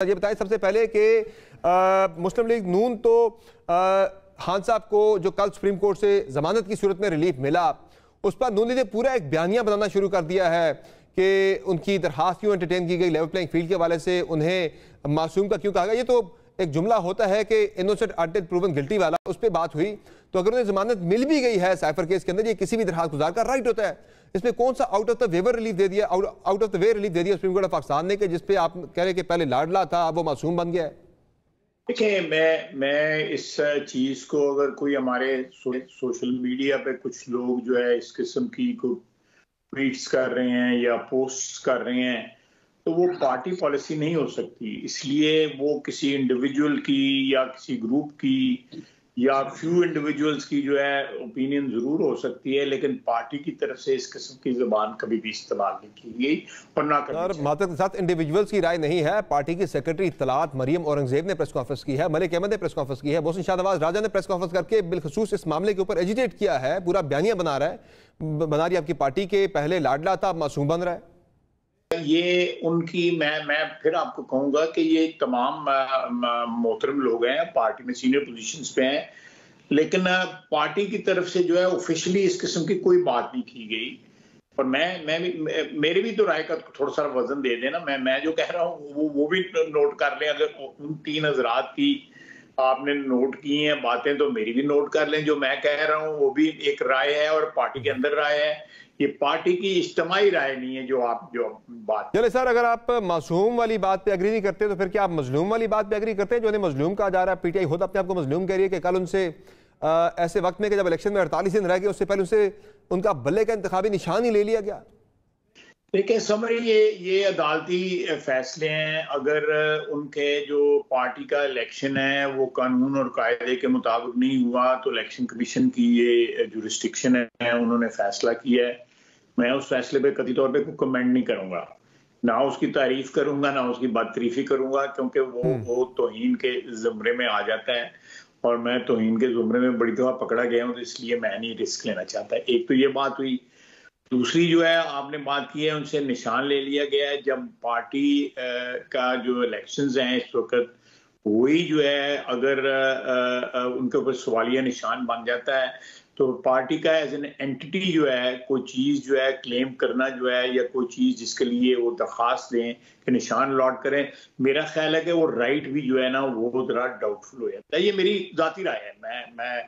ये बताएं सबसे पहले कि मुस्लिम लीग नून तो खान साहब को जो कल सुप्रीम कोर्ट से जमानत की सूरत में रिलीफ मिला, उस पर नून लीग ने पूरा एक बयानिया बनाना शुरू कर दिया है कि उनकी दरखास्त क्यों एंटरटेन की गई, लेवल प्लेइंग फील्ड के हवाले से उन्हें मासूम का क्यों कहा गया। ये तो एक जुमला होता है कि इनोसेंट अनटिल प्रूवन गिल्टी वाला, उस पर बात हुई। तो अगर उन्हें जमानत मिल भी गई है साइफर केस के अंदर, ये किसी भी दरखास्त गुजार का राइट होता है। इसमें कौन सा out of the way relief दे दिया, out of the way relief दे दिया सुप्रीम कोर्ट ऑफ पाकिस्तान ने, कि जिसपे आप कह रहे कि पहले लाडला था अब वो मासूम बन गया है। देखिए, मैं इस चीज को, अगर कोई हमारे सोशल मीडिया पे कुछ लोग जो है इस किस्म की को ट्वीट्स कर रहे हैं या पोस्ट कर रहे हैं, तो वो पार्टी पॉलिसी नहीं हो सकती। इसलिए वो किसी इंडिविजुअल की या किसी ग्रुप की या फ्यू इंडिविजुअल्स की जो है ओपिनियन जरूर हो सकती है, लेकिन पार्टी की तरफ से इस किस्म की जुबान कभी भी इस्तेमाल नहीं की गई और ना करनी। मातहत के साथ इंडिविजुअल्स की राय नहीं है। पार्टी की सेक्रेटरी इत्तलात मरियम औरंगजेब ने प्रेस कॉन्फ्रेंस की है, मलिक अहमद ने प्रेस कॉन्फ्रेंस की है, मोहसिन शाहनवाज राजा ने प्रेस कॉन्फ्रेंस करके बिलखसूस इस मामले के ऊपर एजिटेट किया है, पूरा बयानिया बना रही आपकी पार्टी के पहले लाडला था अब मासूम बन रहा है। ये उनकी मैं फिर आपको कहूंगा कि ये तमाम मोहतरम लोग हैं, पार्टी में सीनियर पोजीशंस पे हैं, लेकिन पार्टी की तरफ से जो है ऑफिशियली इस किस्म की कोई बात नहीं की गई। और मेरी भी तो राय का थोड़ा सा वजन दे देना। मैं जो कह रहा हूँ वो भी नोट कर लें। अगर उन तीन हजरात की आपने नोट की हैं बातें, तो मेरी भी नोट कर लें। जो मैं कह रहा हूँ वो भी एक राय है और पार्टी के अंदर राय है। ये पार्टी की इज्तिमाई राय नहीं है जो बात। चले सर, अगर आप मासूम वाली बात पे एग्री नहीं करते तो फिर क्या आप मजलूम वाली बात पे एग्री करते हैं? जो उन्हें मजलूम कहा जा रहा है, पीटीआई खुद अपने आप को मजलूम कह रही है कि कल उनसे ऐसे वक्त में कि जब इलेक्शन में 48 दिन रह गए, उससे पहले उनसे उनका बल्ले का इंतखाबी निशान ही ले लिया गया। देखिए समझ, ये अदालती फैसले हैं। अगर उनके जो पार्टी का इलेक्शन है वो कानून और कायदे के मुताबिक नहीं हुआ, तो इलेक्शन कमीशन की ये जुरिस्डिक्शन है, उन्होंने फैसला किया है। मैं उस फैसले पे कभी तौर पे कोई कमेंट नहीं करूंगा, ना उसकी तारीफ करूंगा ना उसकी बदतरीफी करूंगा, क्योंकि वो तौहीन के जुमरे में आ जाता है और मैं तौहीन के जुमरे में बड़ी दफा पकड़ा गया हूं, तो इसलिए मैं नहीं रिस्क लेना चाहता। एक तो ये बात हुई। दूसरी जो है आपने बात की है, उनसे निशान ले लिया गया है। जब पार्टी का जो इलेक्शंस हैं इस वक्त, वही जो है अगर उनके ऊपर सवालिया निशान बन जाता है, तो पार्टी का एज एन एंटिटी जो है कोई चीज जो है क्लेम करना जो है, या कोई चीज जिसके लिए वो दरखास्त दें कि निशान अलॉट करें, मेरा ख्याल है कि वो राइट भी जो है ना वो जरा डाउटफुल हो जाता है। ये मेरी जाती राय है। मैं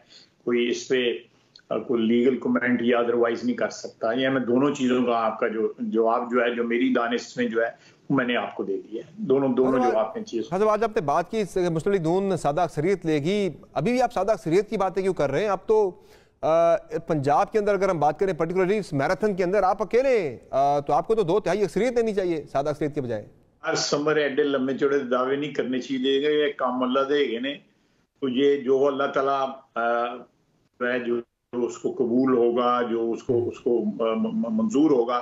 कोई इस पे कोई लीगल कमेंट या अदरवाइज नहीं कर सकता। या मैं दोनों चीजों का आपका जो जवाब जो है, जो मेरी दानिश में जो है मैंने आपको दे दिया है। दोनों जवाब में चीज। हाँ, आज आपने बात की मुस्लिम लीग नून सादा अक्सरियत लेगी, अभी भी आप सादा अक्सरियत की बातें क्यों कर रहे हैं? आप तो पंजाब के अंदर अगर हम बात करें पर्टिकुलरली इस मैराथन के अंदर आप अकेले, तो आपको तो 2/3 अक्सरियत लेनी चाहिए सादा अक्सरियत के बजाय। समर एडे लम्बे चौड़े दावे नहीं करने चाहिए। ये काम अल्लाह दे ने, तो ये जो अल्लाह ताला जो उसको कबूल होगा, जो उसको मंजूर होगा,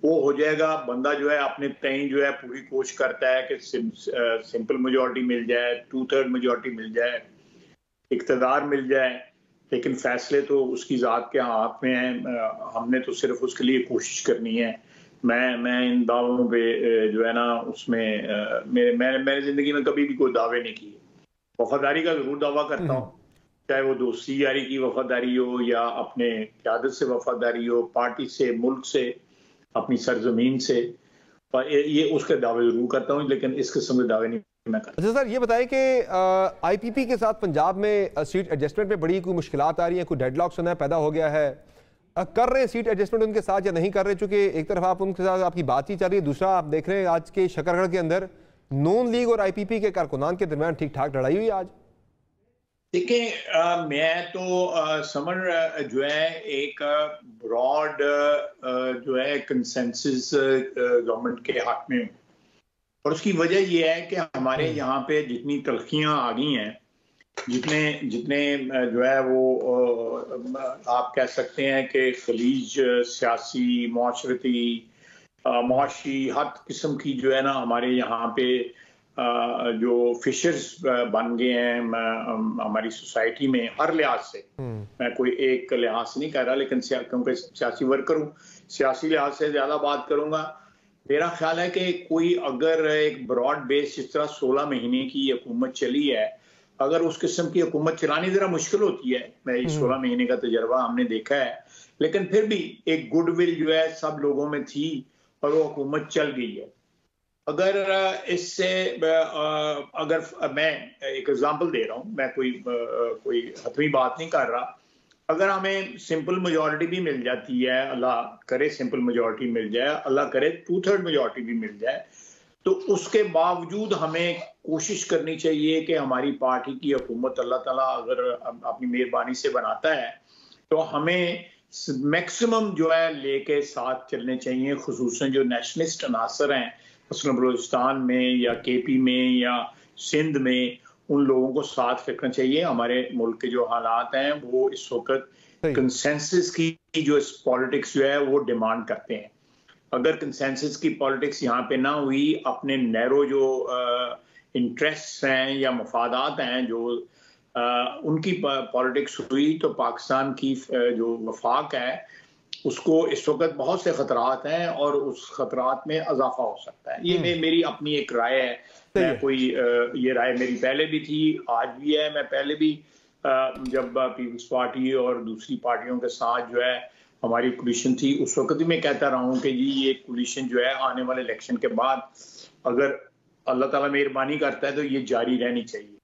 वो हो जाएगा। बंदा जो है अपने तय जो है पूरी कोशिश करता है कि सिंपल मेजॉरिटी मिल जाए, 2/3 मेजॉरिटी मिल जाए, इक्तदार मिल जाए, लेकिन फैसले तो उसकी जात के हाथ में है। हमने तो सिर्फ उसके लिए कोशिश करनी है। मैं इन दावों पे जो है ना उसमें मैंने जिंदगी में कभी भी कोई दावे नहीं किए। वफादारी का जरूर दावा करता हूँ, चाहे वो दोस्ती यारी की वफादारी हो या अपने क़यादत से वफादारी हो, पार्टी से, मुल्क से, अपनी सरजमीन से, ये उसके दावे जरूर करता हूँ, लेकिन इस किस्म के दावे नहीं। अच्छा सर, ये बताएं कि आईपीपी के साथ पंजाब में सीट एडजस्टमेंट में बड़ी कोई मुश्किलात आ रही हैं, कोई डेडलॉक सुना पैदा हो गया है, कर रहे हैं सीट एडजस्टमेंट उनके साथ या नहीं कर रहे? चूंकि एक तरफ आप उनके साथ आपकी बातचीत चल रही है, दूसरा आप देख रहे हैं आज के शकरगढ़ के अंदर नून लीग और आईपीपी के कारकुनान के दरमियान ठीक ठाक लड़ाई हुई आज। देखिए, मैं तो समर जो है एक ब्रॉड जो है कंसेंसस गवर्नमेंट के हक में, और उसकी वजह यह है कि हमारे यहाँ पे जितनी तलखियां आ गई हैं, जितने जो है वो आप कह सकते हैं कि खलीज सियासी, माशरती, मुआशी हर किस्म की जो है ना हमारे यहाँ पे जो फिशर्स बन गए हैं हमारी सोसाइटी में हर लिहाज से। मैं कोई एक लिहाज से नहीं कह रहा, लेकिन क्योंकि सियासी वर्कर हूँ, सियासी लिहाज से ज्यादा बात करूंगा मेरा ख्याल है कि कोई अगर एक ब्रॉड बेस जिस तरह 16 महीने की हुकूमत चली है, अगर उस किस्म की हुकूमत चलानी ज़रा मुश्किल होती है। मैं 16 महीने का तजर्बा हमने देखा है, लेकिन फिर भी एक गुडविल जो है सब लोगों में थी और वो हुकूमत चल गई है। अगर इससे अगर मैं एक एग्जांपल दे रहा हूँ, मैं कोई हतमी बात नहीं कर रहा। अगर हमें सिंपल मेजॉरिटी भी मिल जाती है, अल्लाह करे सिंपल मेजॉरिटी मिल जाए, अल्लाह करे 2/3 मेजॉरिटी भी मिल जाए, तो उसके बावजूद हमें कोशिश करनी चाहिए कि हमारी पार्टी की हुकूमत अल्लाह ताला अगर अपनी मेहरबानी से बनाता है तो हमें मैक्सिमम जो है लेके साथ चलने चाहिए, खुसूसन जो नेशनलिस्ट अनासर हैं मसलन बलूचिस्तान में या केपी में या सिंध में, उन लोगों को साथ रखना चाहिए। हमारे मुल्क के जो हालात हैं वो इस वक्त कंसेंसस की जो पॉलिटिक्स जो है वो डिमांड करते हैं। अगर कंसेंसस की पॉलिटिक्स यहाँ पे ना हुई, अपने नैरो जो इंटरेस्ट हैं या मफादात हैं जो उनकी पॉलिटिक्स हुई, तो पाकिस्तान की जो वफाक है उसको इस वक्त बहुत से खतरात हैं और उस खतरात में इजाफा हो सकता है। ये मेरी अपनी एक राय है। मैं कोई ये राय मेरी पहले भी थी, आज भी है। मैं पहले भी जब पीपल्स पार्टी और दूसरी पार्टियों के साथ जो है हमारी कोलिशन थी, उस वक्त भी मैं कहता रहा हूँ कि जी ये कोलिशन जो है आने वाले इलेक्शन के बाद अगर अल्लाह ताला मेहरबानी करता है तो ये जारी रहनी चाहिए।